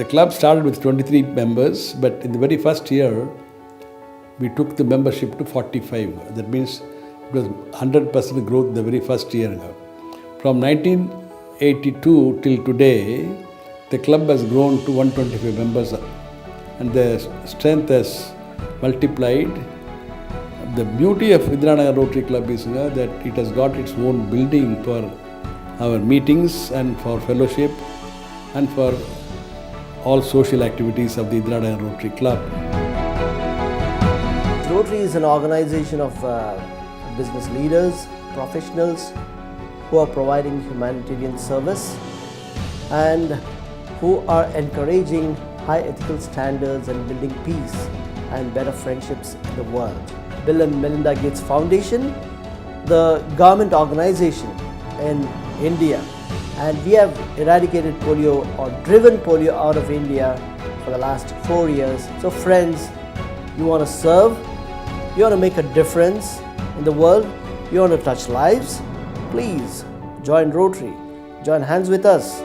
The club started with 23 members, but in the very first year, we took the membership to 45. That means it was 100% growth in the very first year. From 1982 till today, the club has grown to 125 members and the strength has multiplied. The beauty of Indiranagar Rotary Club is that it has got its own building for our meetings and for fellowship and for all social activities of the Indiranagar Rotary Club. Rotary is an organization of business leaders, professionals who are providing humanitarian service and who are encouraging high ethical standards and building peace and better friendships in the world. Bill and Melinda Gates Foundation, the government organization in India, and we have eradicated polio or driven polio out of India for the last 4 years. So friends, you want to serve, you want to make a difference in the world, you want to touch lives, please join Rotary, join hands with us.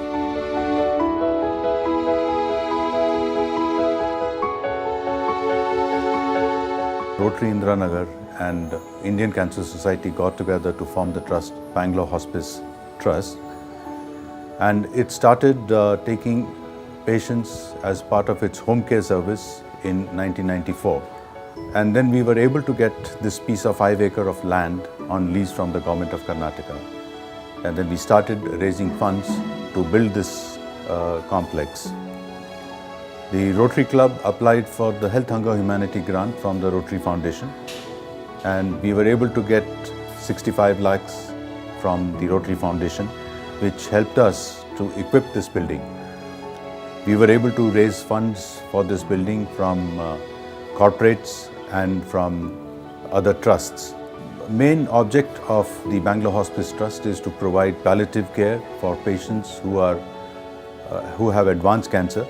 Rotary Indiranagar and Indian Cancer Society got together to form the trust, Bangalore Hospice Trust, and it started taking patients as part of its home care service in 1994. And then we were able to get this piece of 5 acres of land on lease from the government of Karnataka. And then we started raising funds to build this complex. The Rotary Club applied for the Health Hunger Humanity Grant from the Rotary Foundation, and we were able to get 65 lakhs from the Rotary Foundation, which helped us to equip this building. We were able to raise funds for this building from corporates and from other trusts. The main object of the Bangalore Hospice Trust is to provide palliative care for patients who have advanced cancer,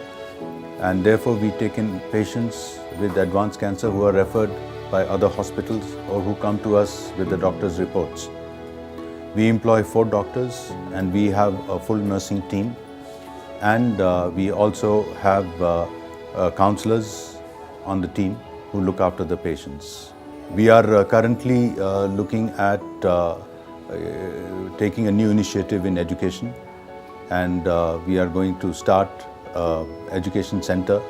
and therefore we take in patients with advanced cancer who are referred by other hospitals or who come to us with the doctor's reports. We employ 4 doctors and we have a full nursing team, and we also have counselors on the team who look after the patients. We are currently looking at taking a new initiative in education, and we are going to start education center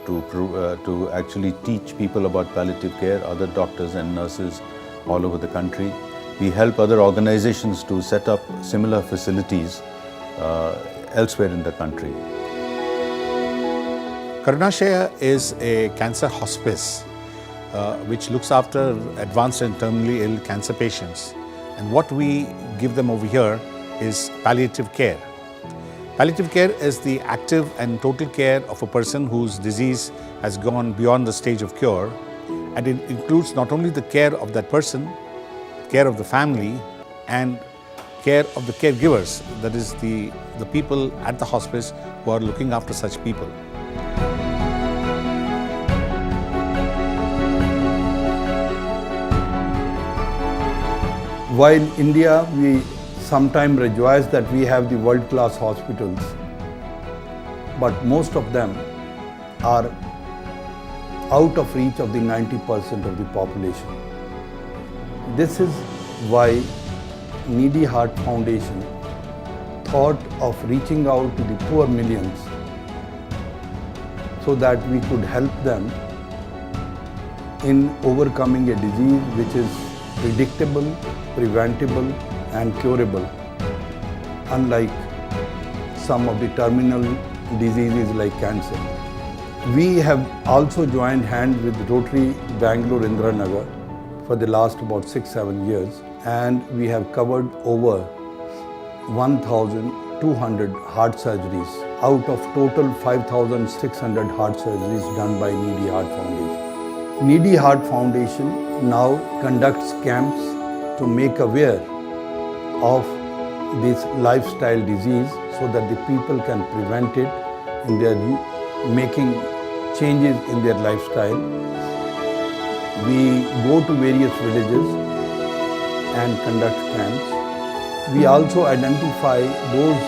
to actually teach people about palliative care, other doctors and nurses all over the country. We help other organizations to set up similar facilities elsewhere in the country. Karunashaya is a cancer hospice which looks after advanced and terminally ill cancer patients. And what we give them over here is palliative care. Palliative care is the active and total care of a person whose disease has gone beyond the stage of cure, and it includes not only the care of that person, care of the family, and care of the caregivers, that is the people at the hospice who are looking after such people. While in India, we sometimes rejoice that we have the world-class hospitals, but most of them are out of reach of the 90% of the population. This is why Needy Heart Foundation thought of reaching out to the poor millions so that we could help them in overcoming a disease which is predictable, preventable and curable, unlike some of the terminal diseases like cancer. We have also joined hands with Rotary Bangalore Indiranagar for the last about 6-7 years, and we have covered over 1,200 heart surgeries out of total 5,600 heart surgeries done by Needy Heart Foundation. Needy Heart Foundation now conducts camps to make aware of this lifestyle disease so that the people can prevent it in their making changes in their lifestyle. We go to various villages and conduct camps. We also identify those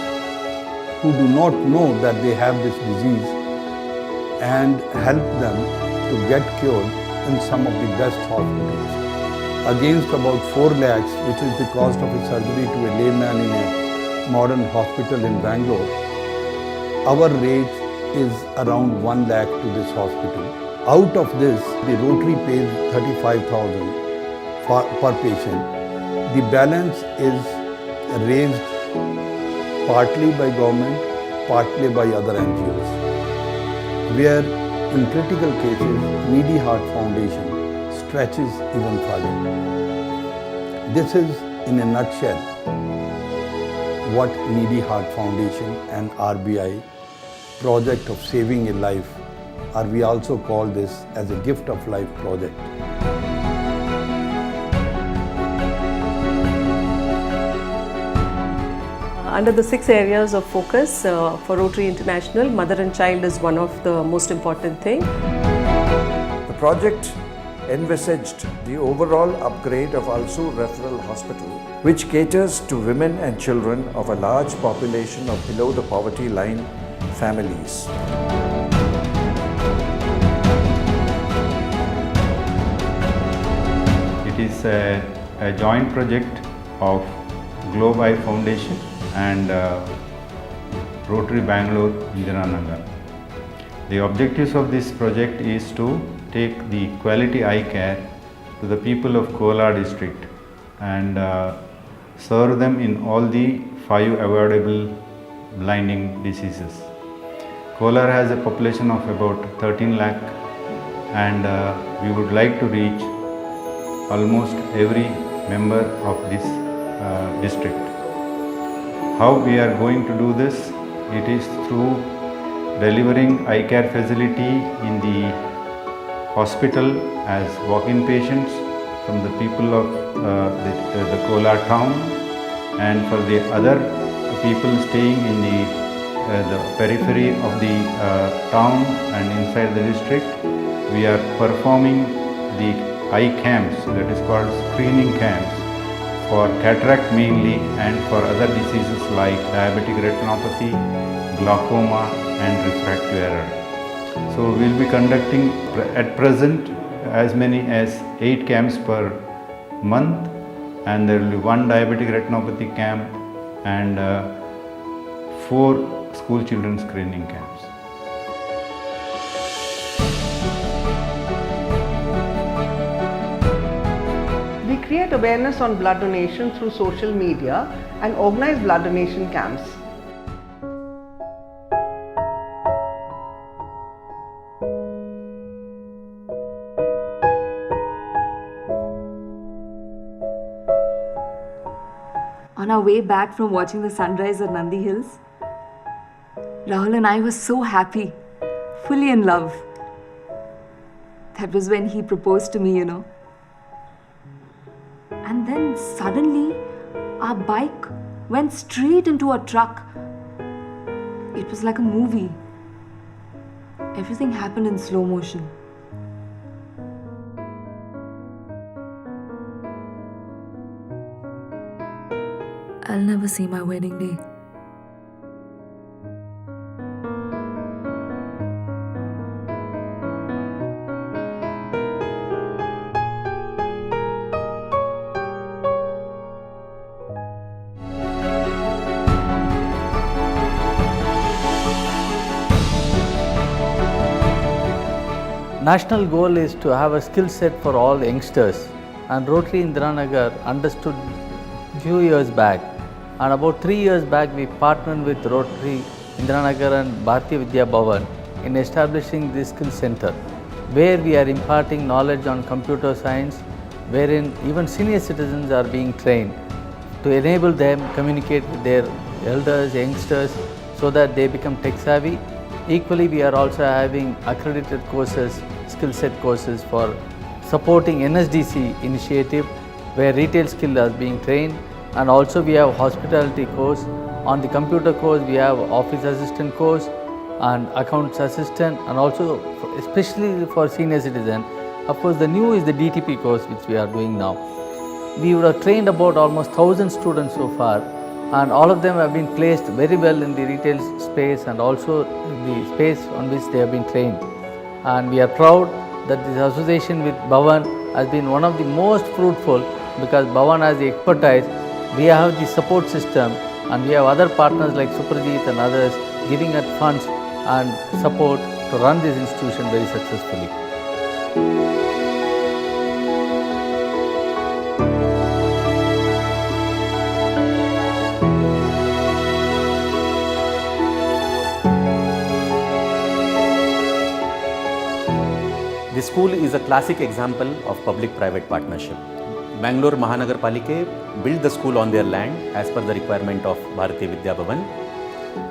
who do not know that they have this disease and help them to get cured in some of the best hospitals. Against about 4 lakhs, which is the cost of a surgery to a layman in a modern hospital in Bangalore, our rate is around 1 lakh to this hospital. Out of this, the Rotary pays 35,000 per patient. The balance is raised partly by government, partly by other NGOs, where in critical cases, Needy Heart Foundation stretches even further. This is, in a nutshell, what Needy Heart Foundation and RBI project of saving a life, or we also call this as a gift of life project. Under the 6 areas of focus for Rotary International, mother and child is one of the most important thing. The project envisaged the overall upgrade of Alsur Referral Hospital, which caters to women and children of a large population of below the poverty line families. It is a joint project of Globe Eye Foundation and Rotary Bangalore, Indiranagar. The objectives of this project is to take the quality eye care to the people of Kolar district and serve them in all the 5 avoidable blinding diseases. Kolar has a population of about 13 lakh and we would like to reach almost every member of this district. How we are going to do this? It is through delivering eye care facility in the hospital as walk-in patients from the people of the Kolar town, and for the other people staying in the periphery of the town and inside the district, we are performing the eye camps, that is called screening camps, for cataract mainly and for other diseases like diabetic retinopathy, glaucoma and refractive error. So we will be conducting at present as many as 8 camps per month, and there will be 1 diabetic retinopathy camp and 4 school children screening camps. We create awareness on blood donation through social media and organize blood donation camps. On our way back from watching the sunrise at Nandi Hills, Rahul and I were so happy, fully in love. That was when he proposed to me, you know. And then suddenly, our bike went straight into a truck. It was like a movie. Everything happened in slow motion. I'll never see my wedding day. National goal is to have a skill set for all youngsters, and Rotary Indiranagar understood few years back, and about 3 years back we partnered with Rotary Indiranagar and Bharatiya Vidya Bhavan in establishing this skill center, where we are imparting knowledge on computer science, wherein even senior citizens are being trained to enable them communicate with their elders, youngsters, so that they become tech savvy. Equally, we are also having accredited courses, skill set courses for supporting NSDC initiative, where retail skill is being trained, and also we have hospitality course. On the computer course, we have office assistant course and accounts assistant, and also especially for senior citizen. Of course, the new is the DTP course which we are doing now. We would have trained about almost 1,000 students so far and all of them have been placed very well in the retail space and also in the space on which they have been trained. And we are proud that this association with Bhavan has been one of the most fruitful, because Bhavan has the expertise, we have the support system, and we have other partners like Suprajit and others giving us funds and support to run this institution very successfully. The school is a classic example of public-private partnership. Bangalore Mahanagar Palike built the school on their land as per the requirement of Bharatiya Vidya Bhavan,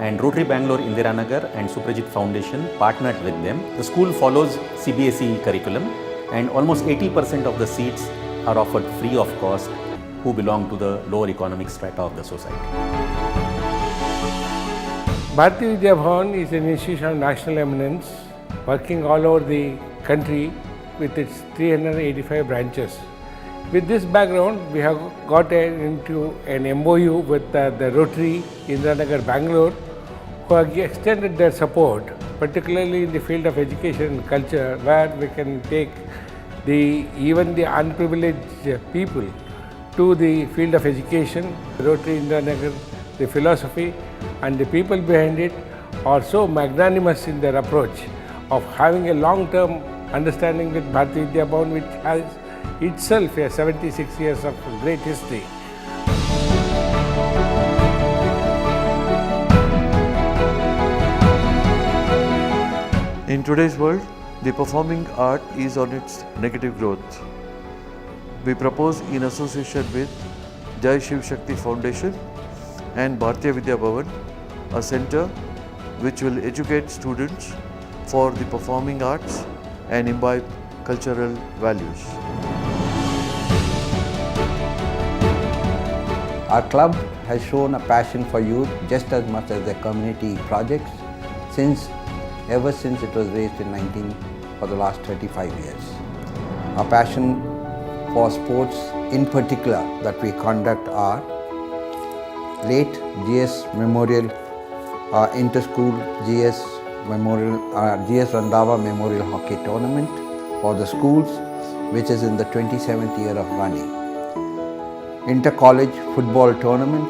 and Rotary Bangalore Indiranagar and Suprajit Foundation partnered with them. The school follows CBSE curriculum, and almost 80% of the seats are offered free of cost who belong to the lower economic strata of the society. Bharatiya Vidya Bhavan is an institution of national eminence working all over the country with its 385 branches. With this background, we have got into an MOU with the Rotary Indiranagar, Bangalore, who have extended their support, particularly in the field of education and culture, where we can take even the unprivileged people to the field of education. Rotary Indiranagar, the philosophy and the people behind it are so magnanimous in their approach of having a long-term understanding with Bharatiya Vidya Bhavan, which has itself a 76 years of great history. In today's world, the performing art is on its negative growth. We propose, in association with Jai Shiv Shakti Foundation and Bharatiya Vidya Bhavan, a center which will educate students for the performing arts and imbibe cultural values. Our club has shown a passion for youth just as much as the community projects ever since it was raised for the last 35 years. Our passion for sports in particular that we conduct are late GS Memorial Inter-School GS Randava Memorial Hockey Tournament for the schools, which is in the 27th year of running. Inter-College Football Tournament,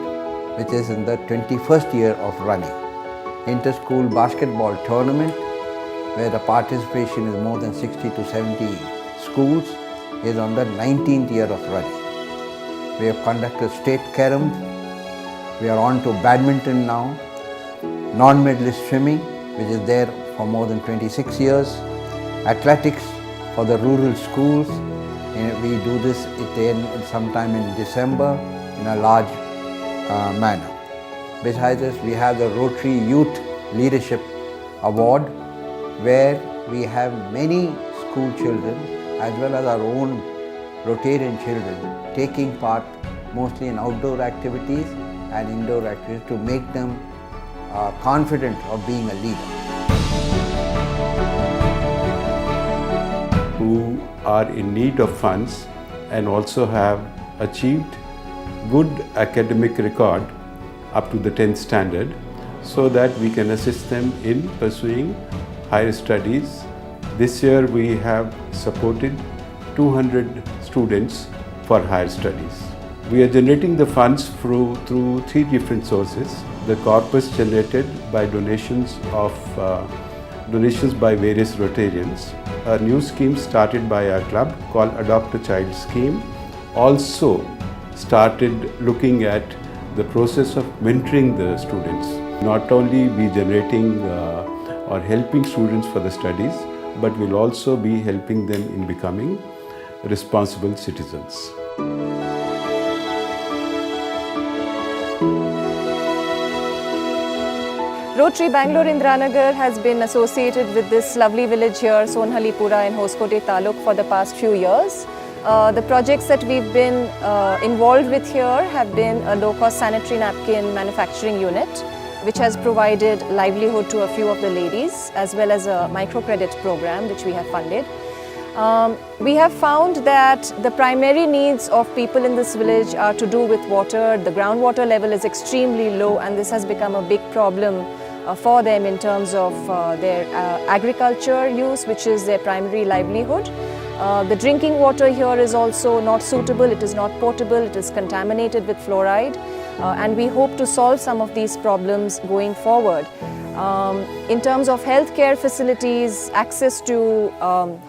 which is in the 21st year of running. Inter-School Basketball Tournament, where the participation is more than 60 to 70 schools, is on the 19th year of running. We have conducted state carom. We are on to badminton now. Non-medalist swimming, which is there for more than 26 years. Athletics for the rural schools. We do this sometime in December in a large manner. Besides this, we have the Rotary Youth Leadership Award, where we have many school children as well as our own Rotarian children taking part mostly in outdoor activities and indoor activities to make them confident of being a leader. Who are in need of funds and also have achieved good academic record up to the 10th standard, so that we can assist them in pursuing higher studies. This year we have supported 200 students for higher studies. We are generating the funds through three different sources. The corpus generated by donations by various Rotarians. A new scheme started by our club called Adopt a Child scheme also started looking at the process of mentoring the students. Not only be generating or helping students for the studies, but will also be helping them in becoming responsible citizens. Rotary Bangalore Indiranagar has been associated with this lovely village here, Sonhalipura in Hoskote Taluk, for the past few years. The projects that we've been involved with here have been a low-cost sanitary napkin manufacturing unit, which has provided livelihood to a few of the ladies, as well as a microcredit program which we have funded. We have found that the primary needs of people in this village are to do with water. The groundwater level is extremely low, and this has become a big problem for them in terms of their agriculture use, which is their primary livelihood. The drinking water here is also not suitable, it is not potable, it is contaminated with fluoride, and we hope to solve some of these problems going forward. In terms of healthcare facilities, access to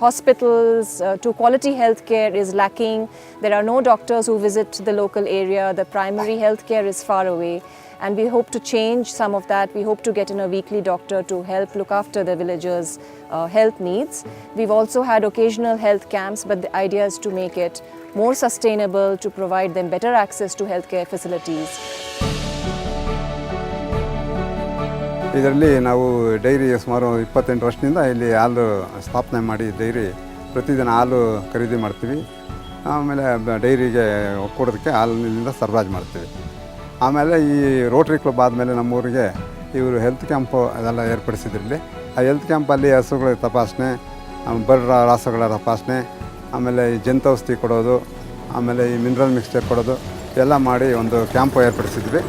hospitals, to quality healthcare is lacking. There are no doctors who visit the local area, the primary healthcare is far away, and we hope to change some of that. We hope to get in a weekly doctor to help look after the villagers' health needs. We've also had occasional health camps, but the idea is to make it more sustainable, to provide them better access to healthcare facilities. ಇದರಲ್ಲಿ ನಾವು dairy ಸುಮಾರು 28 ವರ್ಷದಿಂದ ಇಲ್ಲಿ ಹಾಲು ಸ್ಥಾಪನೆ ಮಾಡಿ dairy ಪ್ರತಿದಿನ ಹಾಲು ಖರೀದಿ ಮಾಡ್ತೀವಿ. ಆಮೇಲೆ ಡೈರಿಗೆ ಕೊಡೋದಕ್ಕೆ ಹಾಲಿನಿಂದ ಸರಬರಾಜು ಮಾಡ್ತೀವಿ. ಆಮೇಲೆ ಈ ರೋಟ್ರಿ ಕ್ಲಬ್ ಆದಮೇಲೆ ನಮ್ಮೂರಿಗೆ ಇವರು ಹೆಲ್ತ್ ಕ್ಯಾಂಪು ಅದೆಲ್ಲ ಏರ್ಪಡಿಸಿದ್ರಲ್ಲಿ ಆ ಹೆಲ್ತ್ ಕ್ಯಾಂಪಲ್ಲಿ ಹಸುಗಳ ತಪಾಸಣೆ, ಬರ್ರ ರಾಸುಗಳ ತಪಾಸಣೆ, ಆಮೇಲೆ ಈ ಜಂತೌಷಧಿ ಕೊಡೋದು, ಆಮೇಲೆ ಈ ಮಿನರಲ್ ಮಿಕ್ಸ್ಚರ್ ಕೊಡೋದು ಎಲ್ಲ ಮಾಡಿ ಒಂದು ಕ್ಯಾಂಪು ಏರ್ಪಡಿಸಿದ್ವಿ.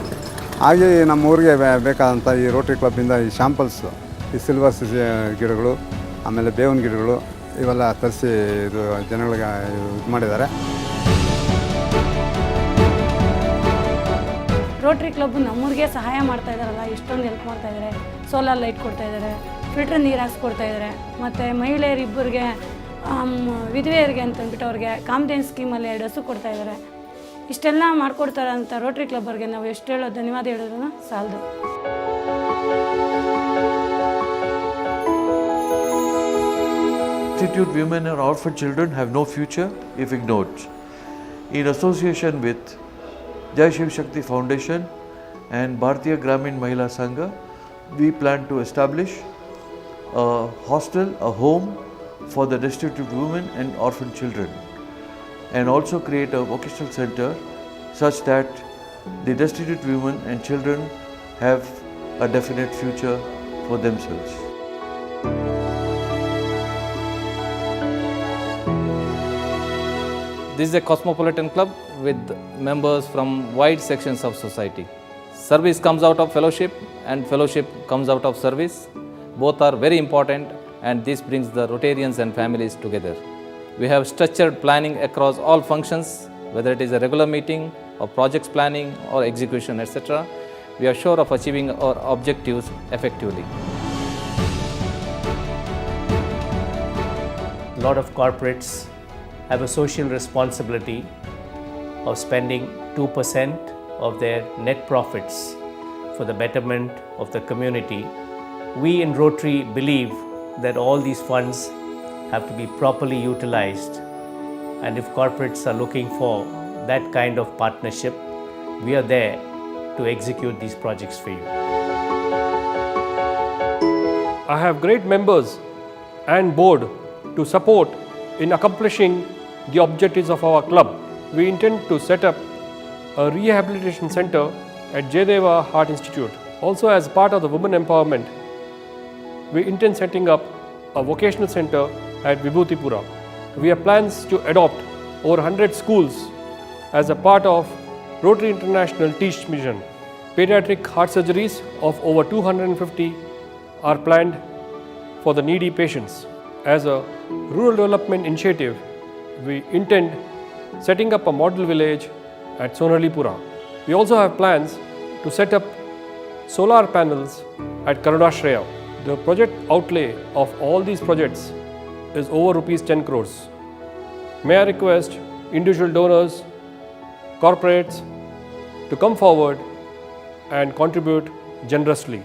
ಹಾಗೆ ನಮ್ಮ ಊರಿಗೆ ಬೇಕಾದಂಥ ಈ ರೋಟ್ರಿ ಕ್ಲಬ್ಬಿಂದ ಈ ಶಾಂಪಲ್ಸು, ಈ ಸಿಲ್ವರ್ಸ್ ಗಿಡಗಳು, ಆಮೇಲೆ ಬೇವಿನ ಗಿಡಗಳು ಇವೆಲ್ಲ ತರಿಸಿ ಇದು ಜನಗಳಿಗೆ ಇದು ಮಾಡಿದ್ದಾರೆ. ರೋಟ್ರಿ ಕ್ಲಬ್ ನಮ್ಮೂರಿಗೆ ಸಹಾಯ ಮಾಡ್ತಾ ಇದ್ದಾರಲ್ಲ, ಇಷ್ಟೊಂದು ಹೆಲ್ಪ್ ಮಾಡ್ತಾ ಇದ್ದಾರೆ. ಸೋಲಾರ್ ಲೈಟ್ ಕೊಡ್ತಾ ಇದ್ದಾರೆ, ಫಿಲ್ಟರ್ ನೀರು ಹಾಕ್ಸ್ಕೊಡ್ತಾ ಇದ್ದಾರೆ, ಮತ್ತು ಮಹಿಳೆಯರಿಬ್ಬರಿಗೆ ವಿಧವೆಯರಿಗೆ ಅಂತಂದ್ಬಿಟ್ಟು ಅವ್ರಿಗೆ ಕಾಮಧೇನು ಸ್ಕೀಮಲ್ಲಿ 2 ಹಸು ಕೊಡ್ತಾ ಇದ್ದಾರೆ. ಇಷ್ಟೆಲ್ಲ ಮಾಡಿಕೊಡ್ತಾರಂಥ ರೋಟ್ರಿ ಕ್ಲಬ್ಬರ್ಗೆ ನಾವು ಎಷ್ಟು ಹೇಳೋದು ಧನ್ಯವಾದ ಹೇಳಿದ್ರು ಸಾಲದು. Destitute women and orphan children have no future if ignored. In association with Jai Shiv Shakti Foundation and Bharatiya Gramin Mahila Sangha, we plan to establish a hostel, a home for the destitute women and orphan children, and also create a vocational center such that the destitute women and children have a definite future for themselves. This is a cosmopolitan club with members from wide sections of society. Service comes out of fellowship and fellowship comes out of service. Both are very important, and this brings the Rotarians and families together. We have structured planning across all functions, whether it is a regular meeting or projects planning or execution, etc. We are sure of achieving our objectives effectively. A lot of corporates have a social responsibility of spending 2% of their net profits for the betterment of the community. We in Rotary believe that all these funds have to be properly utilized, and if corporates are looking for that kind of partnership, we are there to execute these projects for you. I have great members and board to support in accomplishing the objectives of our club. We intend to set up a rehabilitation center at Jayadeva Heart Institute. Also, as part of the women empowerment, we intend setting up a vocational center at Vibhutipura. We have plans to adopt over 100 schools as a part of Rotary International Teach Mission. Pediatric heart surgeries of over 250 are planned for the needy patients. As a rural development initiative, we intend setting up a model village at Sonhalipura. We also have plans to set up solar panels at Karunashraya. The project outlay of all these projects is over rupees 10 crores. May I request individual donors, corporates to come forward and contribute generously.